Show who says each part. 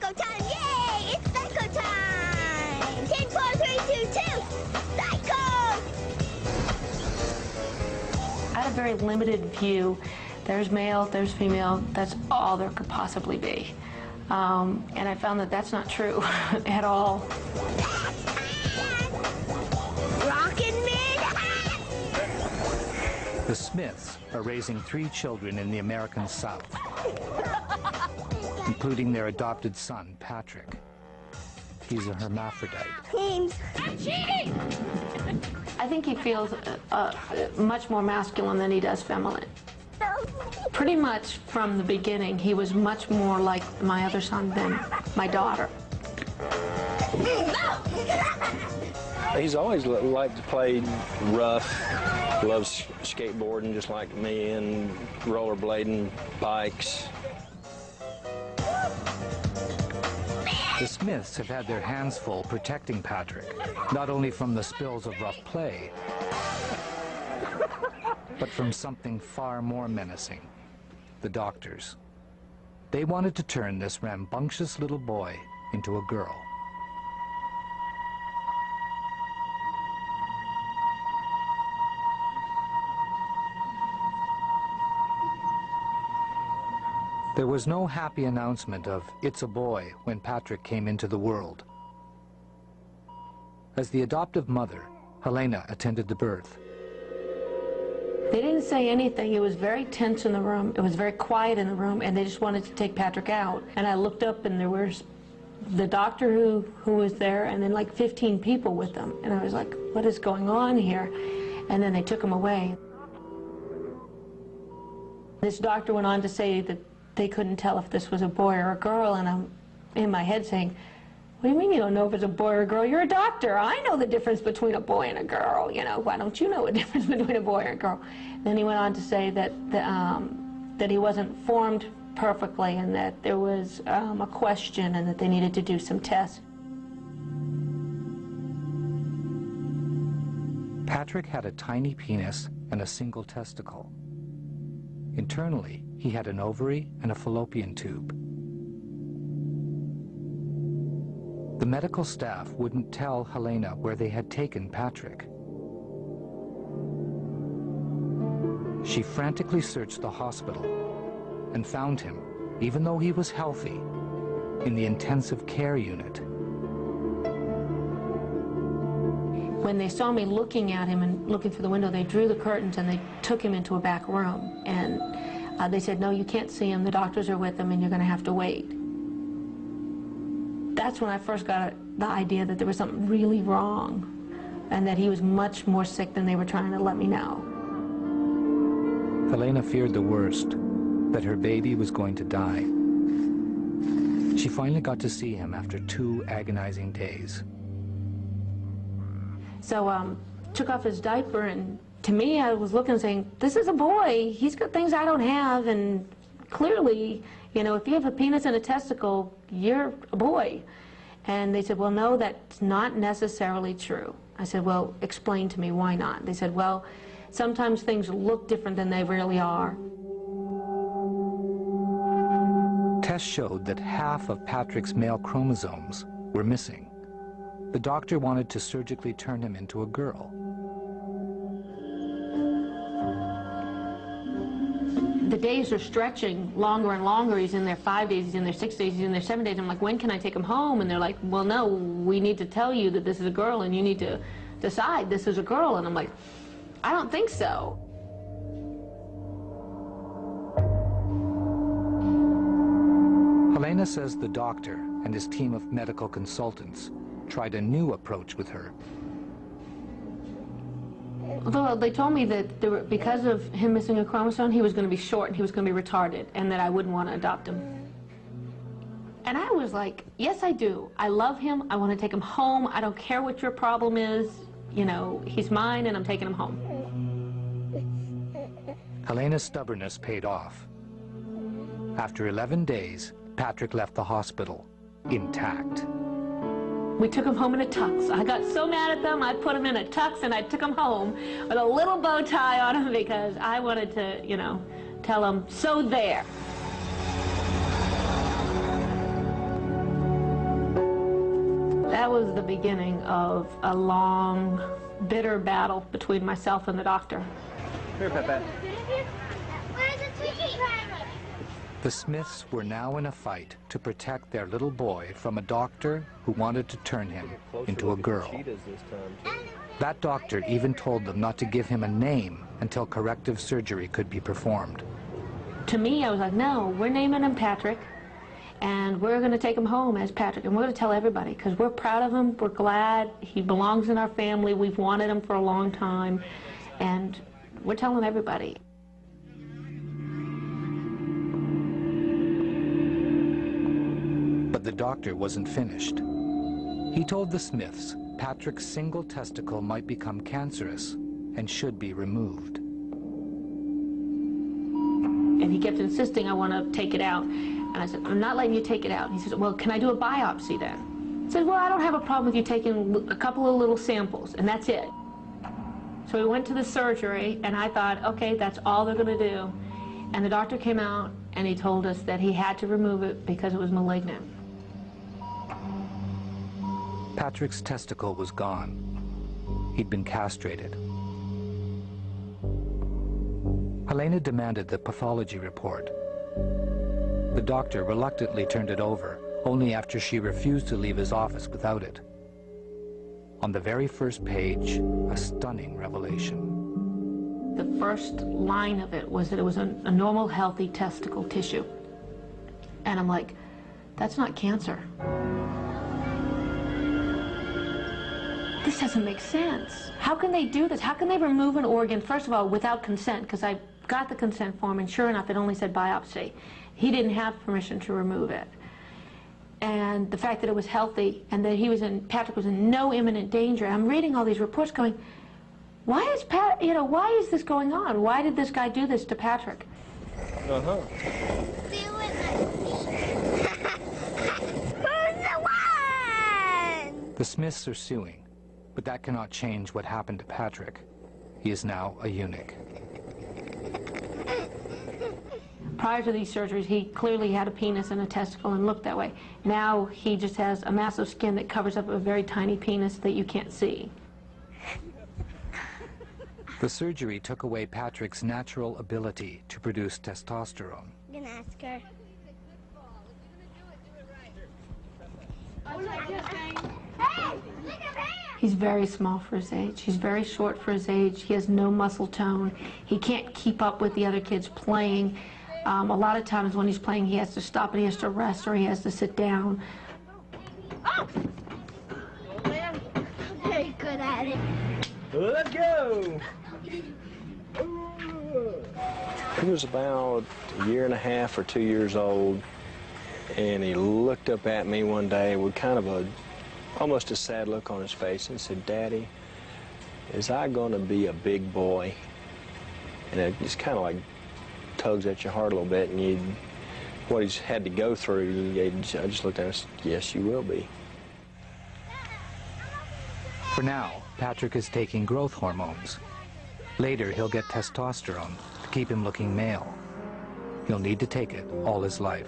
Speaker 1: psycho time! Yay! It's psycho time! 10, 4, 3, 2, 2! Psycho!
Speaker 2: I had a very limited view. There's male, there's female, that's all there could possibly be. And I found that that's not true at all.
Speaker 1: Rockin' mid!
Speaker 3: The Smiths are raising 3 children in the American South, including their adopted son, Patrick. He's a hermaphrodite.
Speaker 1: Teams.
Speaker 2: I'm cheating! I think he feels much more masculine than he does feminine. Pretty much from the beginning, he was much more like my other son than my daughter.
Speaker 4: He's always liked to play rough, loves skateboarding just like me, and rollerblading, bikes.
Speaker 3: The Smiths have had their hands full protecting Patrick, not only from the spills of rough play, but from something far more menacing, the doctors. They wanted to turn this rambunctious little boy into a girl. There was no happy announcement of "it's a boy" when Patrick came into the world. As the adoptive mother, Helena attended the birth.
Speaker 2: They didn't say anything. It was very tense in the room. It was very quiet in the room, and they just wanted to take Patrick out. And I looked up, and there was the doctor who was there, and then like 15 people with them. And I was like, what is going on here? And then they took him away. This doctor went on to say that they couldn't tell if this was a boy or a girl, and I'm in my head saying, what do you mean you don't know if it's a boy or a girl? You're a doctor. I know the difference between a boy and a girl. You know, why don't you know the difference between a boy and a girl? Then he went on to say that that he wasn't formed perfectly, and that there was a question, and that they needed to do some tests.
Speaker 3: Patrick had a tiny penis and a single testicle. Internally, he had an ovary and a fallopian tube. The medical staff wouldn't tell Helena where they had taken Patrick. She frantically searched the hospital and found him, even though he was healthy, in the intensive care unit.
Speaker 2: When they saw me looking at him and looking through the window, they drew the curtains and they took him into a back room. And they said, no, you can't see him. The doctors are with him, and you're going to have to wait. That's when I first got the idea that there was something really wrong, and that he was much more sick than they were trying to let me know.
Speaker 3: Helena feared the worst, that her baby was going to die. She finally got to see him after 2 agonizing days.
Speaker 2: So took off his diaper, and to me, I was looking and saying, this is a boy. He's got things I don't have, and clearly, you know, if you have a penis and a testicle, you're a boy. And they said, well, no, that's not necessarily true. I said, well, explain to me, why not? They said, well, sometimes things look different than they really are.
Speaker 3: Tests showed that half of Patrick's male chromosomes were missing. The doctor wanted to surgically turn him into a girl.
Speaker 2: The days are stretching longer and longer. He's in there 5 days, he's in there 6 days, he's in there 7 days. I'm like, when can I take him home? And they're like, well, no, we need to tell you that this is a girl, and you need to decide this is a girl. And I'm like, I don't think so.
Speaker 3: Helena says the doctor and his team of medical consultants tried a new approach with her.
Speaker 2: Although they told me that because of him missing a chromosome, he was going to be short and he was going to be retarded, and that I wouldn't want to adopt him. And I was like, yes, I do. I love him. I want to take him home. I don't care what your problem is. You know, he's mine, and I'm taking him home.
Speaker 3: Helena's stubbornness paid off. After 11 days, Patrick left the hospital intact.
Speaker 2: We took him home in a tux. I got so mad at them, I put him in a tux and I took him home with a little bow tie on him because I wanted to, you know, tell him, so there. That was the beginning of a long, bitter battle between myself and the doctor.
Speaker 5: Here, Pepe.
Speaker 1: Where's the sweetie?
Speaker 3: The Smiths were now in a fight to protect their little boy from a doctor who wanted to turn him into a girl. That doctor even told them not to give him a name until corrective surgery could be performed.
Speaker 2: To me, I was like, no, we're naming him Patrick, and we're going to take him home as Patrick, and we're going to tell everybody, because we're proud of him, we're glad, he belongs in our family, we've wanted him for a long time, and we're telling everybody. But
Speaker 3: the doctor wasn't finished. He told the Smiths Patrick's single testicle might become cancerous and should be removed.
Speaker 2: And he kept insisting, I want to take it out. And I said, I'm not letting you take it out. And he said, well, can I do a biopsy then? I said, well, I don't have a problem with you taking a couple of little samples, and that's it. So we went to the surgery, and I thought, okay, that's all they're going to do. And the doctor came out, and he told us that he had to remove it because it was malignant.
Speaker 3: Patrick's testicle was gone. He'd been castrated. Helena demanded the pathology report. The doctor reluctantly turned it over, only after she refused to leave his office without it. On the very first page, a stunning revelation.
Speaker 2: The first line of it was that it was a normal, healthy testicle tissue. And I'm like, that's not cancer. This doesn't make sense. How can they do this? How can they remove an organ, first of all, without consent? Because I got the consent form, and sure enough, it only said biopsy. He didn't have permission to remove it. And the fact that it was healthy and that Patrick was in no imminent danger. I'm reading all these reports going, why is this going on? Why did this guy do this to Patrick?
Speaker 1: Uh-huh. Who's the one?
Speaker 3: The Smiths are suing, but that cannot change what happened to Patrick. He is now a eunuch.
Speaker 2: Prior to these surgeries, he clearly had a penis and a testicle and looked that way. Now he just has a mass of skin that covers up a very tiny penis that you can't see.
Speaker 3: The surgery took away Patrick's natural ability to produce testosterone.
Speaker 1: I'm gonna ask her. Hey, look at him!
Speaker 2: He's very small for his age. He's very short for his age. He has no muscle tone. He can't keep up with the other kids playing. A lot of times when he's playing, he has to stop and he has to rest or he has to sit down.
Speaker 1: Oh! Very good at it.
Speaker 5: Let's go!
Speaker 4: He was about a year and a half or 2 years old, and he looked up at me one day with kind of almost a sad look on his face and said, Daddy, is I gonna be a big boy? And it just kind of like tugs at your heart a little bit, and what he's had to go through, I just looked at him and said, yes, you will be.
Speaker 3: For now, Patrick is taking growth hormones. Later, he'll get testosterone to keep him looking male. He'll need to take it all his life.